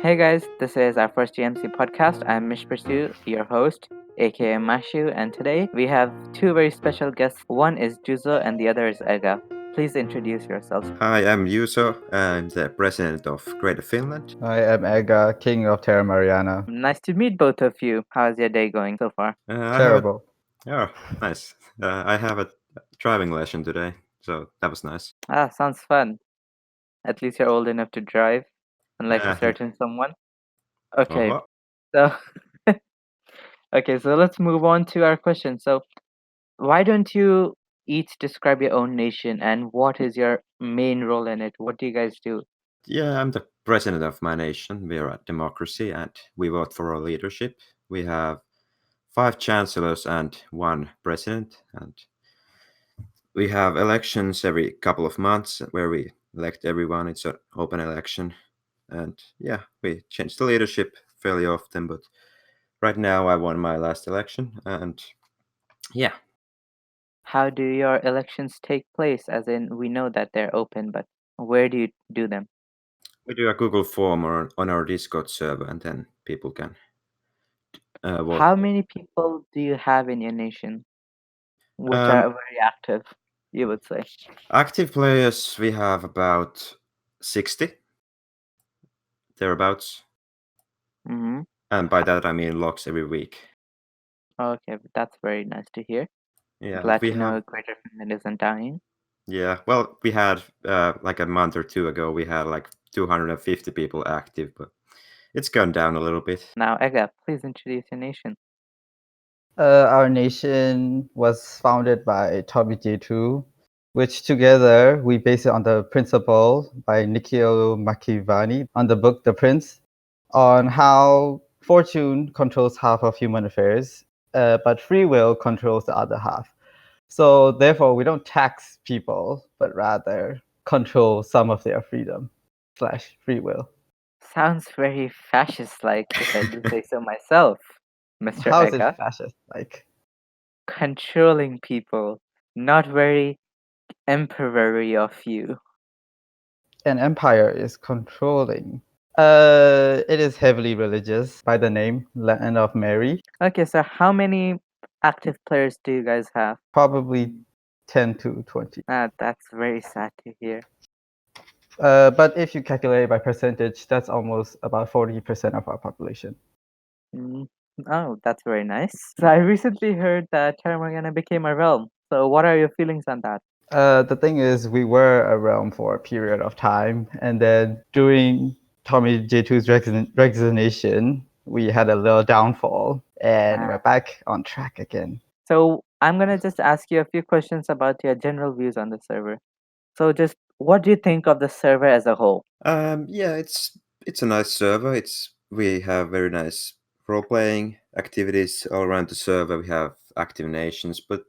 Hey guys, this is our first EMC podcast. I'm mishprsu, your host, aka Mashu, and today we have two very special guests. One is Juzo and the other is Ega. Please introduce yourselves. Hi, I'm Juso. I'm the president of Greater Finland. I am Ega, king of Terra Mariana. Nice to meet both of you. How's your day going so far? I have a Terrible. nice. I have a driving lesson today, so that was nice. Sounds fun. At least you're old enough to drive, unlike a Yeah. certain someone. Okay, Uh-huh. so so let's move on to our question. So, why don't you each describe your own nation and what is your main role in it? What do you guys do? Yeah, I'm the president of my nation. We are a democracy, and we vote for our leadership. We have 5 chancellors and 1 president, and we have elections every couple of months where we elect everyone. It's an open election, and yeah, we change the leadership fairly often, but right now I won my last election, and yeah. How do your elections take place? As in, we know that they're open, but where do you do them? We do a Google form on our Discord server, and then people can vote. How many people do you have in your nation which Um, are very active, you would say? Active players, we have about 60, thereabouts. Mm-hmm. And by that I mean logs every week. Okay, that's very nice to hear. Yeah, Glad we to have. know Greater Finland isn't dying. Yeah, well, we had like a month or two ago, we had like 250 people active, but it's gone down a little bit. Now, Ega, please introduce your nation. Our nation was founded by Tommy J2, which together we base it on the principle by Nikhil Makivani on the book The Prince, on how fortune controls half of human affairs, but free will controls the other half. So therefore, we don't tax people, but rather control some of their freedom/free will. Sounds very fascist-like, if I do say so myself, Mr. How is it Ega. fascist? Like, Controlling people, not very emperor-y of you. an empire is controlling. It is heavily religious by the name Land of Mary. Okay, so how many active players do you guys have? Probably 10 to 20. That's very sad to hear. But if you calculate it by percentage, that's almost about 40% of our population. Mm. Oh, that's very nice. So I recently heard that Terra Mariana became a realm. So what are your feelings on that? The thing is, we were a realm for a period of time, and then during Tommy J2's resignation, we had a little downfall, and we're back on track again. So I'm gonna just ask you a few questions about your general views on the server. So just what do you think of the server as a whole? Yeah, it's a nice server. We have very nice role playing activities all around the server. We have active nations, but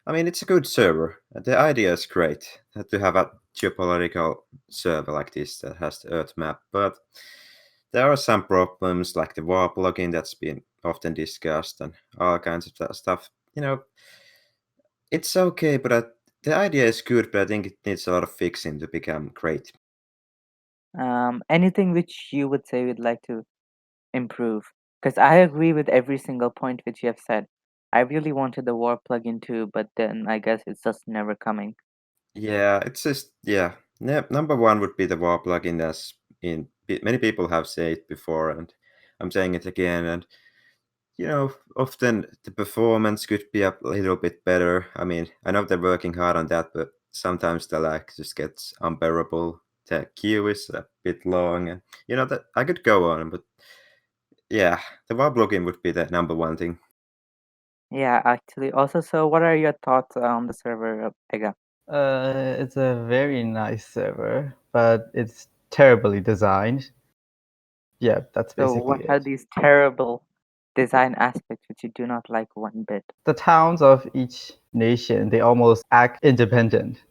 I mean it's a good server. The idea is great to have a geopolitical server like this that has the Earth map, but there are some problems like the war plugin that's been often discussed and all kinds of that stuff. It's okay, but the idea is good, but I think it needs a lot of fixing to become great. Anything which you would say you'd like to improve? Because I agree with every single point which you have said. I really wanted the war plugin too, but then I guess it's just never coming. Yeah, it's just number one would be the war plugin, as many people have said it before, and I'm saying it again. And often the performance could be a little bit better. I mean, I know they're working hard on that, but sometimes the lag just gets unbearable. The queue is a bit long, and that I could go on, but yeah, the war plugin would be the number one thing. Yeah, actually. Also, so what are your thoughts on the server, Ega? It's a very nice server, but it's terribly designed. Yeah, that's So basically what are it. these terrible design aspects which you do not like one bit? The towns of each nation, they almost act independent,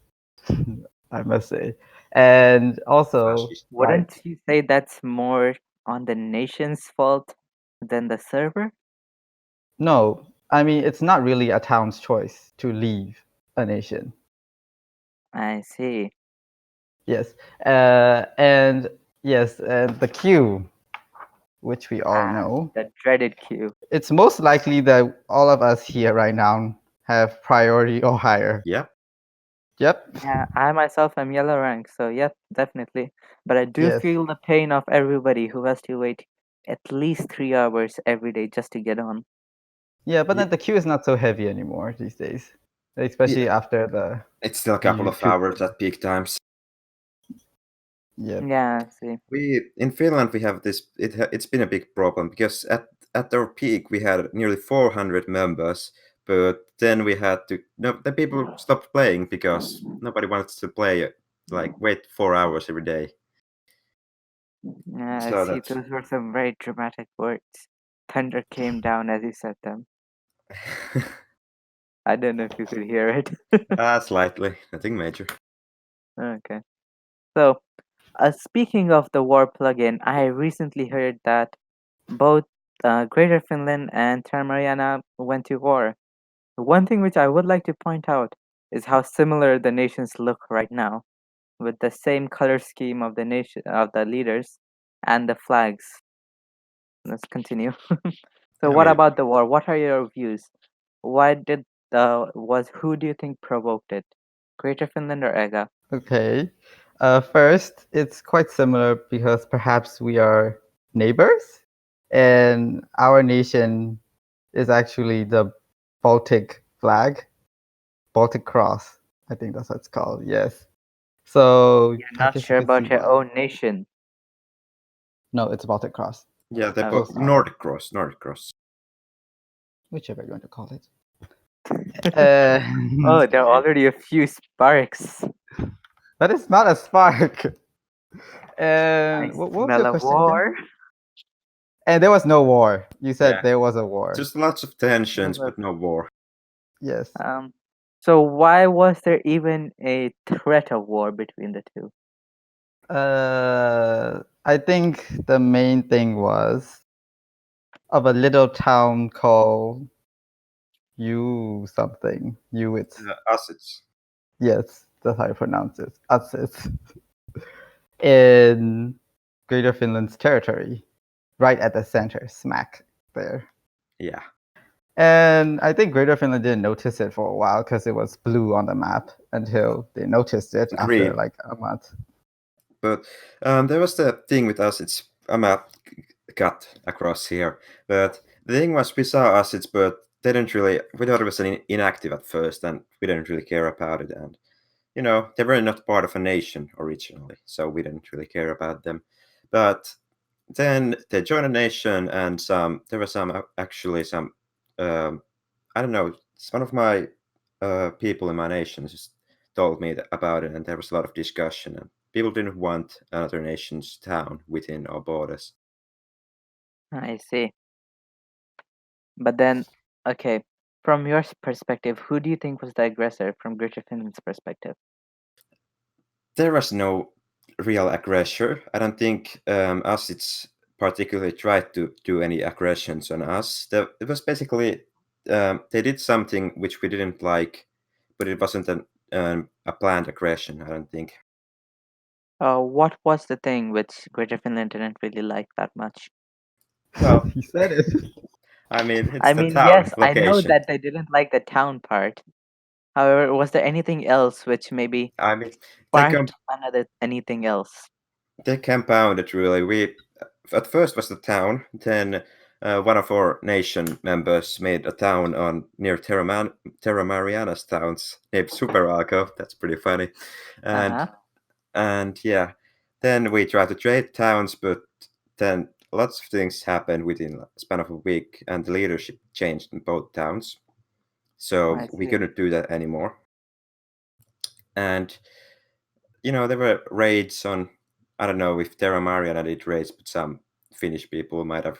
I must say. And also, Fascist. like, Wouldn't you say that's more on the nation's fault than the server? no, I mean, it's not really a town's choice to leave a nation. I see. Yes. And yes, and the queue. which we all know. The dreaded queue. It's most likely that all of us here right now have priority or higher. Yeah. Yep. Yeah, I myself am yellow rank, so yep, definitely. But I do Yes. feel the pain of everybody who has to wait at least 3 hours every day just to get on. Yeah, but Ye- then the queue is not so heavy anymore these days, especially after the It's still a couple of YouTube. hours at peak times. Yep. Yeah, see. We in Finland we have this. It's been a big problem because at our peak we had nearly 400 members, but then we had to. No, the people stopped playing because nobody wants to play. Like wait 4 hours every day. Yeah, So see, that's those were some very dramatic words. Thunder came down as you said them. I don't know if you could hear it. slightly, nothing major. Okay. So, speaking of the war plugin, I recently heard that both Greater Finland and Terra Mariana went to war. One thing which I would like to point out is how similar the nations look right now, with the same color scheme of the nation of the leaders and the flags. Let's continue. So, I what mean, about the war? What are your views? Why did who do you think provoked it? Greater Finland or EGA? Okay. First, it's quite similar because perhaps we are neighbors, and our nation is actually the Baltic flag, Baltic cross. I think that's what it's called. Yes. So You're I not guess you sure can see about your why. own nation. No, it's Baltic cross. yeah, the Oh, Nordic Cross, Nordic Cross. Whichever you're going to call it. oh, there are already a few sparks. That is not a spark. I And what was smell your a question again? war. And there was no war. You said Yeah. there was a war. Just lots of tensions, Never. but no war. Yes. So why was there even a threat of war between the two? I think the main thing was of a little town called U something. U it's Assets. yes, that's how you pronounce it. Utsis. In Greater Finland's territory, right at the center, smack there. Yeah. And I think Greater Finland didn't notice it for a while because it was blue on the map until they noticed it after Green. like a month. But there was the thing with us. It's a map cut across here. But the thing was, we saw assets, but they didn't really. We thought it was inactive at first, and we didn't really care about it. And they were not part of a nation originally, so we didn't really care about them. But then they joined a nation, and there were actually some. I don't know. One of my people in my nation just told me about it, and there was a lot of discussion. And people didn't want another nation's town within our borders. I see. But then, okay, from your perspective, who do you think was the aggressor from Greater Finland's perspective? There was no real aggressor. I don't think us it's particularly tried to do any aggressions on us. It was basically they did something which we didn't like, but it wasn't a planned aggression. I don't think. What was the thing which Greater Finland didn't really like that much? Well, He said it. I mean, it's I the mean, town yes, I know location. that they didn't like the town part. However, was there anything else which maybe I mean, sparked anything else? they compounded really. We at first was the town, then one of our nation members made a town on near Terra Mariana's towns named Super Alco. That's pretty funny, and Uh-huh. and yeah, then we tried to trade towns, but then lots of things happened within a span of a week, and the leadership changed in both towns, so I we see. couldn't do that anymore. And there were raids on. I don't know if Terra Mariana did raids, but some Finnish people might have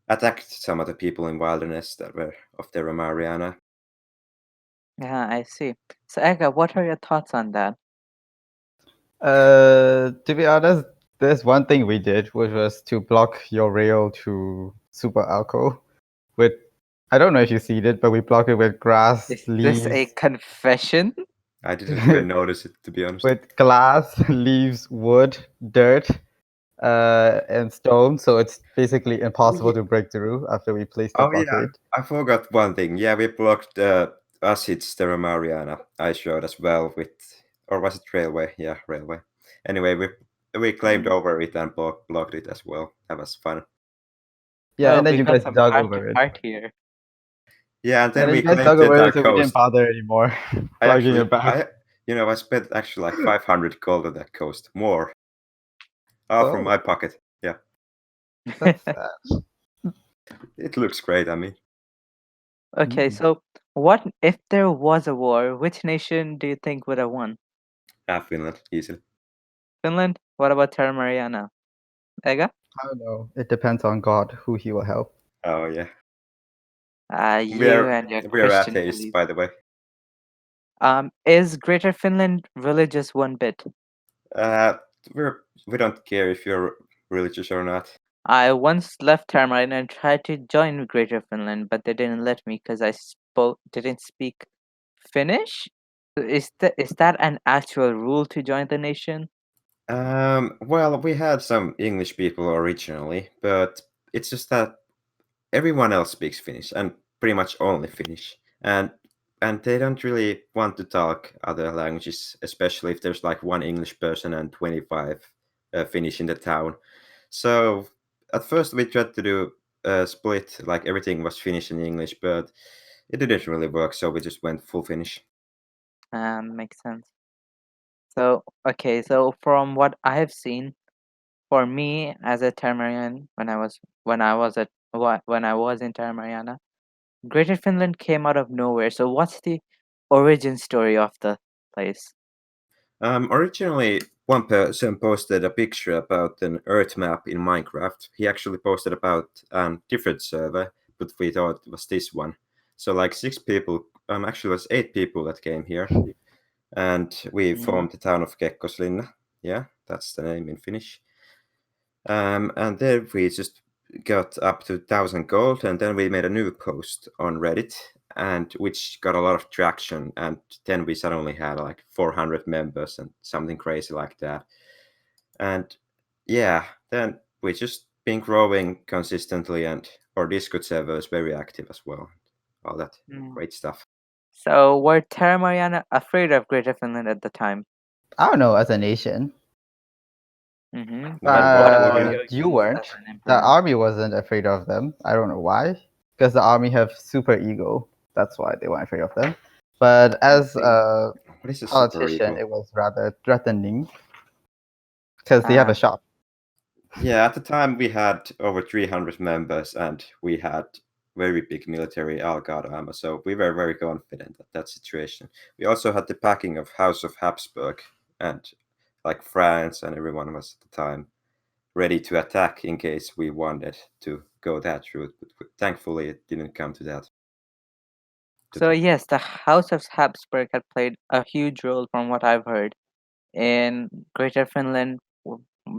attacked some other people in wilderness that were of Terra Mariana. Yeah, I see. So, Ega, what are your thoughts on that? To be honest, there's one thing we did, which was to block your rail to Super Alco with, I don't know if you see it, but we blocked it with grass, Is this a leaves, confession? I didn't even notice it, to be honest. with glass, leaves, wood, dirt, and stone, so it's basically Oh impossible yeah. to break through after we place the Oh yeah. blockade. I forgot one thing. Yeah, we blocked Acid's Terra Mariana. I showed as well with, or was it railway? Yeah, railway. Anyway, we claimed Mm. over it and blocked it as well. That was fun. Yeah, Oh, and then we you got guys some dug heart to over it. heart here. Yeah, and Yeah, then then we you guys claimed dug the over entire it, so we didn't coast. bother anymore I plugging actually, it back. I spent actually like 500 gold on that coast. More. All from my Oh, pocket. Yeah, that's sad. it looks great. I mean, Okay, Mm. so what if there was a war? Which nation do you think would have won? Finland, easily. Finland? What about Terra Mariana? Ega? I don't know. It depends on God who he will help. Oh yeah, You and your we are Christian atheists, beliefs. by the way. Is Greater Finland religious one bit? Uh, we don't care if you're religious or not. I once left Terra Mariana and tried to join Greater Finland, but they didn't let me because I didn't speak Finnish. Is that an actual rule to join the nation? Well, we had some English people originally, but it's just that everyone else speaks Finnish and pretty much only Finnish, and they don't really want to talk other languages, especially if there's like one English person and 25 Finnish in the town. So at first we tried to do a split, like everything was Finnish and English, but it didn't really work. So we just went full Finnish. Makes sense. So okay, so from what I have seen, for me as a Termarian, when I was in Termariana, Greater Finland came out of nowhere. So what's the origin story of the place? Originally, one person posted a picture about an Earth map in Minecraft. He actually posted about a different server, but we thought it was this one. So like 6 people, actually it was 8 people that came here, and we Mm. formed the town of Kekkoslinna. Yeah, that's the name in Finnish. And then we just got up to 1,000 gold, and then we made a new post on Reddit, and which got a lot of traction. And then we suddenly had like 400 members and something crazy like that. And yeah, then we just been growing consistently, and our Discord server is very active as well. All that Mm. great stuff. So were Terra Mariana afraid of Greater Finland at the time? I don't know, as a nation. But what about your You use as weren't. an The emperor? army wasn't afraid of them. I don't know why. Because the army have super ego. That's why they weren't afraid of them. But I as see. a What is a super politician, ego? it was rather threatening because they have Uh, a shop. Yeah, at the time we had over 300 members and we had very big military Algarve armor, so we were very confident at that situation. We also had the backing of House of Habsburg and like France, and everyone was at the time ready to attack in case we wanted to go that route, but thankfully it didn't come to that. so yes, the House of Habsburg had played a huge role, from what I've heard, in Greater Finland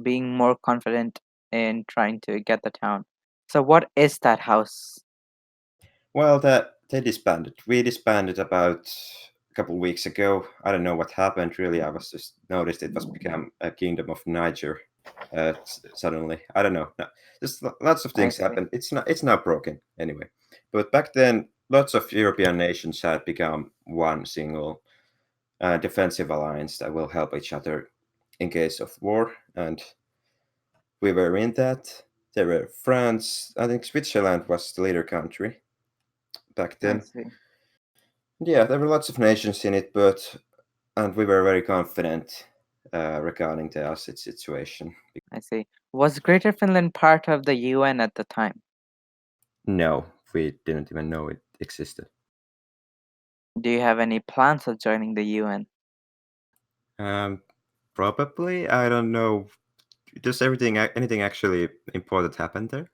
being more confident in trying to get the town. So what is that house? Well, they disbanded. We disbanded about a couple of weeks ago. I don't know what happened really. I was just noticed it was become a kingdom of Niger suddenly. I don't know. No, just lots of I things see. happened. It's not broken anyway. But back then, lots of European nations had become one single defensive alliance that will help each other in case of war, and we were in that. There were France. I think Switzerland was the leader country back I then. see. Yeah, there were lots of nations in it, and we were very confident regarding the asset situation. I see. Was Greater Finland part of the UN at the time? No, we didn't even know it existed. Do you have any plans of joining the UN? Probably, I don't know. Does anything actually important happen there?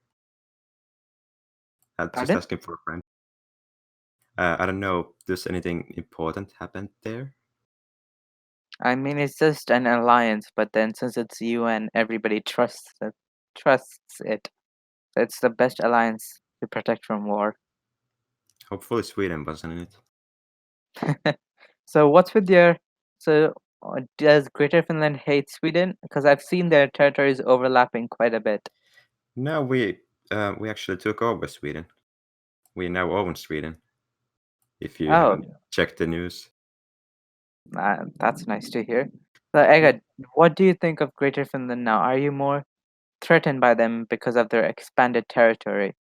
I'm just Pardon? asking for a friend. I don't know. Does anything important happen there? I mean, it's just an alliance, but then since it's UN, everybody trusts it. Trusts it. It's the best alliance to protect from war. Hopefully, Sweden wasn't in it. So what's with your so Does Greater Finland hate Sweden? Because I've seen their territories overlapping quite a bit. No, we actually took over Sweden. We now own Sweden. If you Oh, haven't checked the news. that's nice to hear. So, Ega, what do you think of Greater Finland now? Are you more threatened by them because of their expanded territory?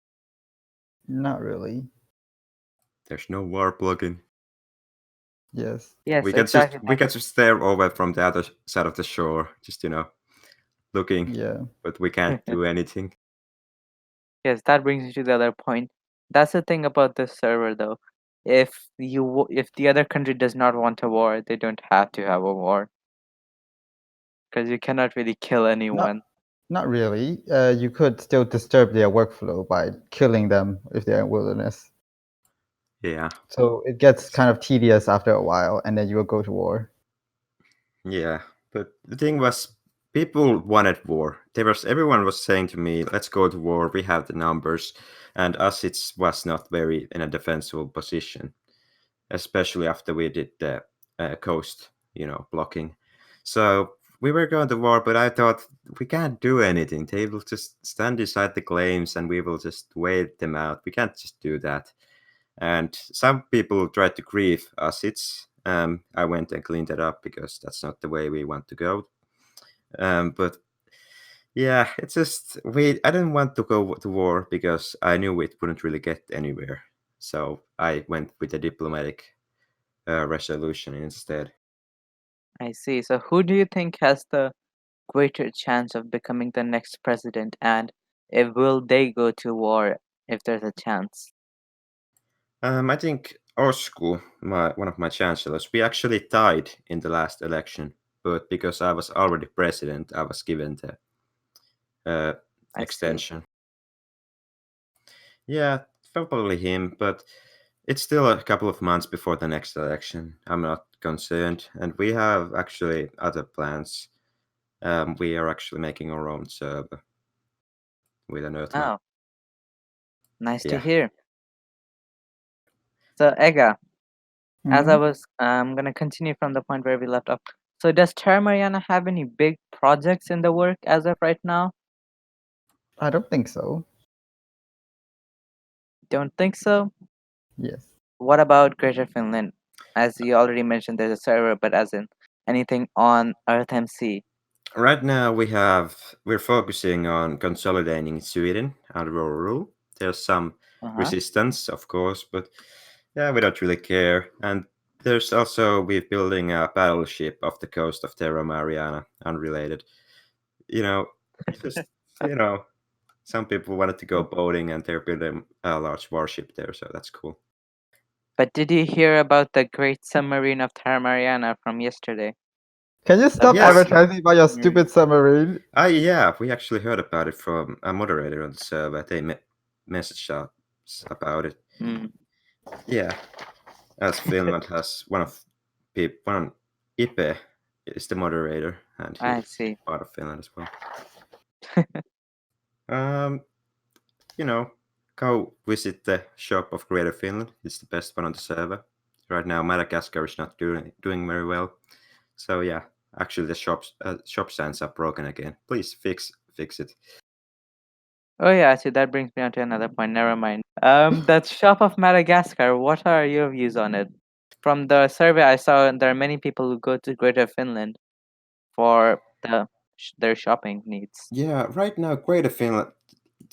Not really. There's no war plugin. Yes. Yes, We exactly. can just stare over from the other side of the shore, just looking, Yeah. but we can't do anything. Yes, that brings me to the other point. That's the thing about this server, though. If the other country does not want a war, they don't have to have a war because you cannot really kill anyone. Not really. You could still disturb their workflow by killing them if they're in wilderness. Yeah, So it gets kind of tedious after a while, and then you will go to war. yeah. But the thing was, people wanted war. Everyone was saying to me, "Let's go to war. We have the numbers," and us, it was not very in a defensible position, especially after we did the coast, blocking. So we were going to war, but I thought we can't do anything. They will just stand beside the claims and we will just wait them out. We can't just do that. And some people tried to grieve us. I went and cleaned it up because that's not the way we want to go. But yeah, it's just I didn't want to go to war because I knew it wouldn't really get anywhere. So I went with a diplomatic resolution instead. I see. So who do you think has the greater chance of becoming the next president, and if will they go to war if there's a chance? I think Osku, one of my chancellors, we actually tied in the last election, but because I was already president, I was given the I see. extension. Yeah, probably him, but it's still a couple of months before the next election. I'm not concerned, and we have actually other plans. We are actually making our own server with an Earth map. Oh, nice to Yeah. hear. So Ega, as I Mhm. was gonna continue from the point where we left off. So does Terra Mariana have any big projects in the work as of right now? I don't think so. Don't think so. Yes. What about Greater Finland? As you already mentioned, there's a server, but as in anything on Earth MC? Right now we're focusing on consolidating Sweden under our rule. There's some Uh-huh. resistance, of course, but yeah, we don't really care. And there's also we're building a battleship off the coast of Terra Mariana, unrelated. You know, just some people wanted to go boating and they're building a large warship there, so that's cool. But did you hear about the Great Submarine of Terra Mariana from yesterday? Can you The stop Yes. advertising about your Mm, stupid submarine? Yeah, we actually heard about it from a moderator on the server. They messaged us about it. mm, Yeah, as Finland has one Ipe is the moderator, and I he's see. part of Finland as well. Um, you know, go visit the shop of Greater Finland. It's the best one on the server. Right now, Madagascar is not doing very well. So yeah, actually the shop signs are broken again. Please fix it. Oh yeah, see that brings me on to another point. Never mind. That shop of Madagascar. What are your views on it? From the survey I saw, there are many people who go to Greater Finland for their shopping needs. Yeah, right now Greater Finland,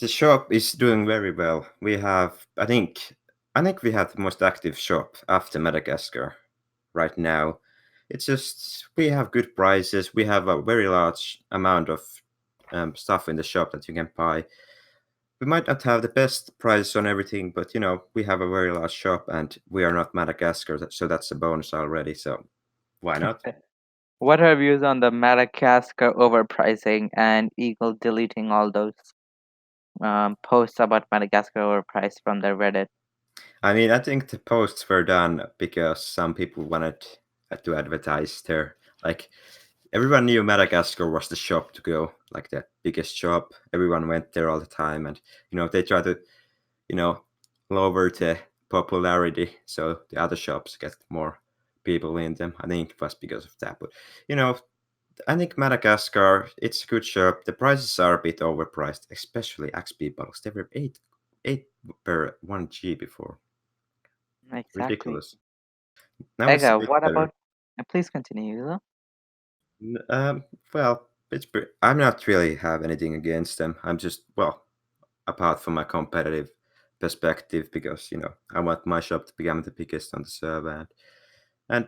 the shop is doing very well. I think we have the most active shop after Madagascar right now. It's just we have good prices. We have a very large amount of stuff in the shop that you can buy. We might not have the best prices on everything, but we have a very large shop and we are not Madagascar, so that's a bonus already. So why not? What are your views on the Madagascar overpricing and Eagle deleting all those posts about Madagascar overpriced from their Reddit? I mean, I think the posts were done because some people wanted to advertise their like everyone knew Madagascar was the shop to go, like the biggest shop. Everyone went there all the time, and they try to you know lower the popularity so the other shops get more people in them. I think it was because of that. But you know, I think Madagascar, it's a good shop. The prices are a bit overpriced, especially XP bottles. They were eight per 1G before. Exactly. Ridiculous. Now it's a Ega, bit what better. about? Please continue, Yuzo. Well, I'm not really have anything against them. I'm just, well, apart from my competitive perspective, because I want my shop to become the biggest on the server, and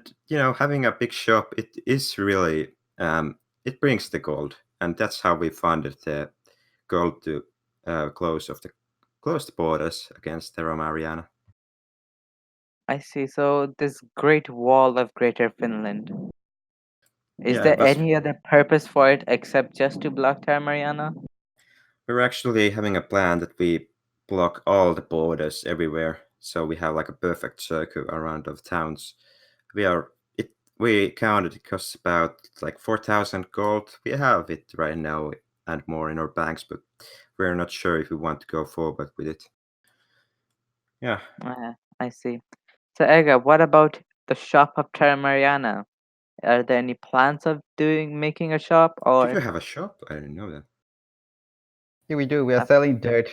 having a big shop, it is really it brings the gold, and that's how we funded the gold to close the borders against Terra Mariana. I see. So this Great Wall of Greater Finland. Is Yeah, it there was. any other purpose for it except just to block Terra Mariana? We're actually having a plan that we block all the borders everywhere, so we have like a perfect circle around of towns. We are it. We counted it costs about like 4,000 gold. We have it right now and more in our banks, but we're not sure if we want to go forward with it. Yeah. I see. So Ega, what about the shop of Terra Mariana? Are there any plans of making a shop Do you or? have a shop? I didn't know that. Yeah, we do. We are Uh, selling dirt.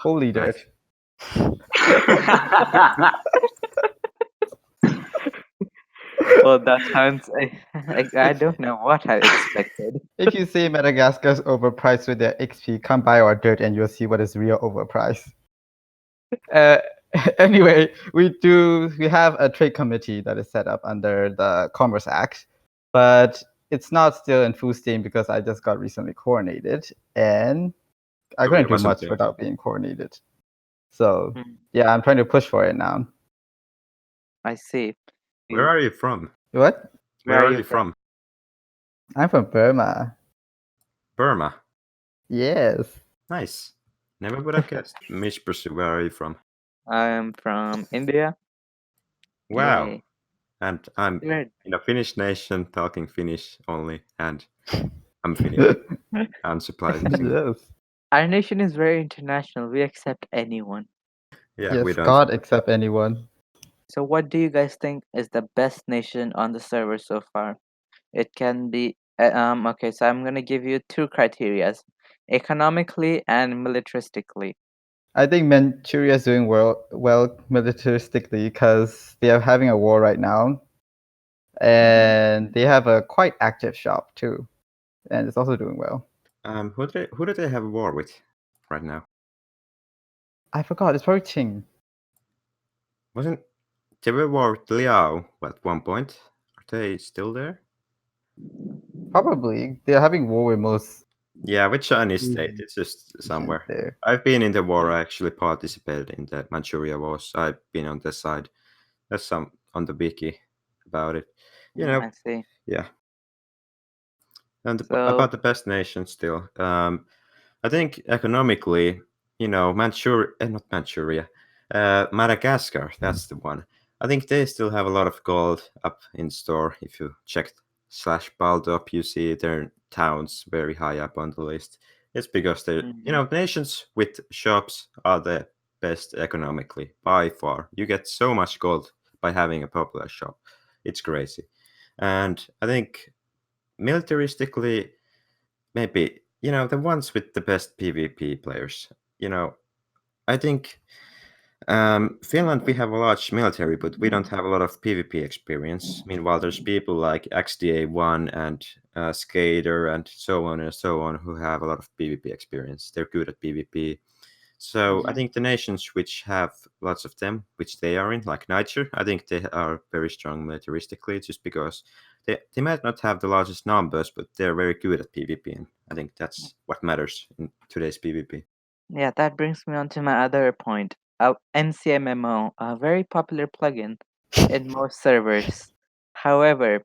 Holy Nice. dirt. Well, that sounds. I don't know what I expected. If you say Madagascar's overpriced with their XP, come buy our dirt and you'll see what is real overpriced. Uh, anyway, we have a trade committee that is set up under the Commerce Act, but it's not still in full steam because I just got recently coronated and I So couldn't it do wasn't much there. without being coronated. So Hmm, yeah, I'm trying to push for it now. I see. Where are you from? What? Where Where are are you you from? from? I'm from Burma. Burma. Yes. Nice. Never would have guessed. Mishprsu, where are you from? I'm from India. Wow. Yay. And I'm Weird. in a Finnish nation talking Finnish only, and I'm Finnish, unsurprisingly. Yes. Our nation is very international. We accept anyone. Yeah, we Yes, don't. God accept anyone. So, what do you guys think is the best nation on the server so far? It can be okay, so I'm gonna give you two criterias: economically and militaristically. I think Manchuria is doing well militaristically because they are having a war right now, Hmm. and they have a quite active shop too, and it's also doing well. Who do they have a war with right now? I forgot. It's probably Qing. Wasn't they were war with Liao at one point? Are they still there? Probably they're having war with most Yeah, with Chinese state. It's just nations somewhere. there. I've been in the war. I actually participated in the Manchuria wars. I've been on the side. There's some on the wiki about it. You know, I see. yeah. And So, about the best nation still. I think economically, not Manchuria, Madagascar, that's the one. I think they still have a lot of gold up in store. If you check slash bald up, you see their towns very high up on the list. It's because mhm, nations with shops are the best economically by far. You get so much gold by having a popular shop. It's crazy. And I think militaristically, maybe the ones with the best PvP players. I think Finland, we have a large military, but we don't have a lot of PvP experience. Meanwhile, there's people like XDA1 and Skater and so on who have a lot of PvP experience. They're good at PvP. So I mhm. think the nations which have lots of them, which they are in, like Niger, I think they are very strong militaristically, just because they might not have the largest numbers, but they're very good at PvP, and I think that's what matters in today's PvP. Yeah, that brings me on to my other point. MCMMO, a very popular plugin in most servers. However,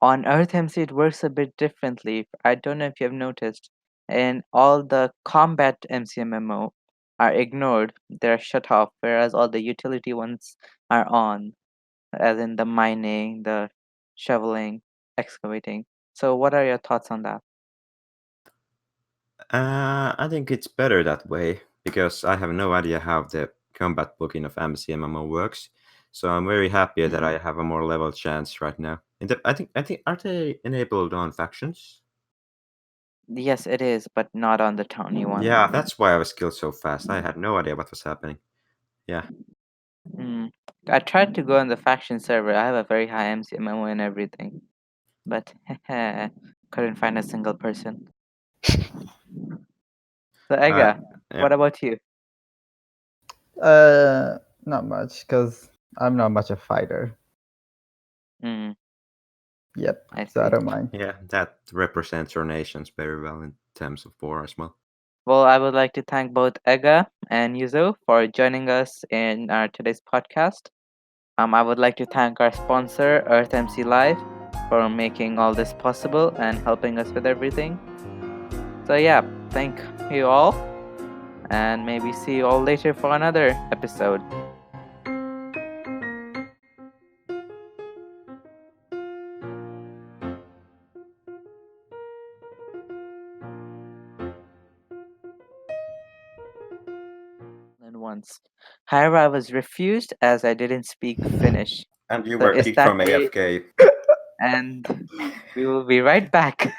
on EarthMC, it works a bit differently. I don't know if you have noticed. And all the combat MCMMO are ignored, they're shut off, whereas all the utility ones are on, as in the mining, the shoveling, excavating. So, what are your thoughts on that? I think it's better that way because I have no idea how the combat plugin of MCMMO works. So I'm very happy that I have a more level chance right now. I think are they enabled on factions? Yes, it is, but not on the tiny one. Yeah, that's why I was killed so fast. I had no idea what was happening. Yeah. Mm. I tried to go on the faction server. I have a very high MCMO and everything, but couldn't find a single person. So Ega, Yeah. what about you? Not much, because I'm not much a fighter. Mm, Yep. I So I see. don't mind. Yeah, that represents your nations very well in terms of war as well. Well, I would like to thank both Ega and Yuzo for joining us in our today's podcast. I would like to thank our sponsor, EarthMC Live, for making all this possible and helping us with everything. So yeah, thank you all, and maybe see you all later for another episode. And once, however, I was refused as I didn't speak Finnish. And you So were is kicked that from the AFK. and we will be right back.